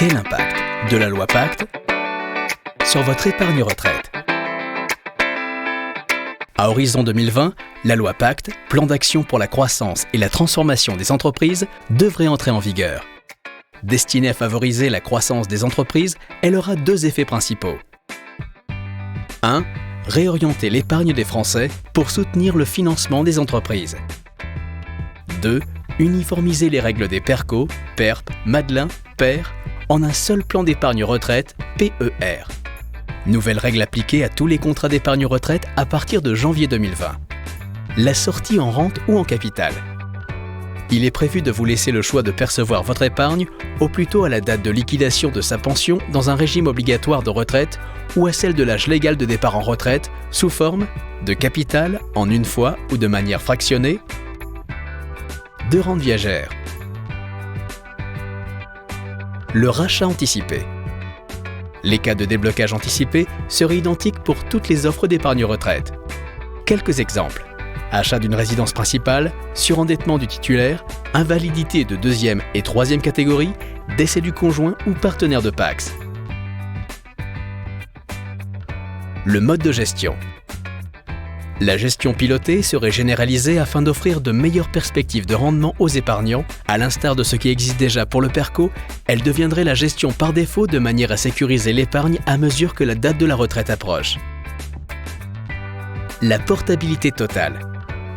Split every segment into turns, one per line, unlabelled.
Quel impact de la loi Pacte sur votre épargne retraite? À horizon 2020, la loi Pacte, plan d'action pour la croissance et la transformation des entreprises, devrait entrer en vigueur. Destinée à favoriser la croissance des entreprises, elle aura deux effets principaux. 1. Réorienter l'épargne des Français pour soutenir le financement des entreprises. 2. Uniformiser les règles des PERCO, PERP, Madelin, PER en un seul plan d'épargne retraite, PER. Nouvelles règles appliquées à tous les contrats d'épargne retraite à partir de janvier 2020. La sortie en rente ou en capital. Il est prévu de vous laisser le choix de percevoir votre épargne au plus tôt à la date de liquidation de sa pension dans un régime obligatoire de retraite ou à celle de l'âge légal de départ en retraite sous forme de capital en une fois ou de manière fractionnée, de rente viagère. Le rachat anticipé. Les cas de déblocage anticipé seraient identiques pour toutes les offres d'épargne retraite. Quelques exemples. Achat d'une résidence principale, surendettement du titulaire, invalidité de deuxième et troisième catégorie, décès du conjoint ou partenaire de Pacs. Le mode de gestion. La gestion pilotée serait généralisée afin d'offrir de meilleures perspectives de rendement aux épargnants. À l'instar de ce qui existe déjà pour le PERCO, elle deviendrait la gestion par défaut de manière à sécuriser l'épargne à mesure que la date de la retraite approche. La portabilité totale.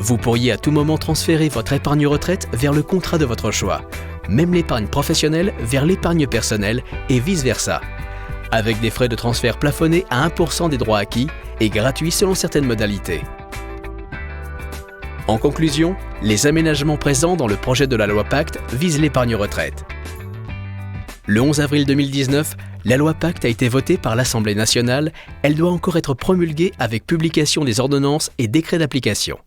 Vous pourriez à tout moment transférer votre épargne retraite vers le contrat de votre choix, même l'épargne professionnelle vers l'épargne personnelle et vice-versa, avec des frais de transfert plafonnés à 1% des droits acquis et gratuits selon certaines modalités. En conclusion, les aménagements présents dans le projet de la loi Pacte visent l'épargne retraite. Le 11 avril 2019, la loi Pacte a été votée par l'Assemblée nationale. Elle doit encore être promulguée avec publication des ordonnances et décrets d'application.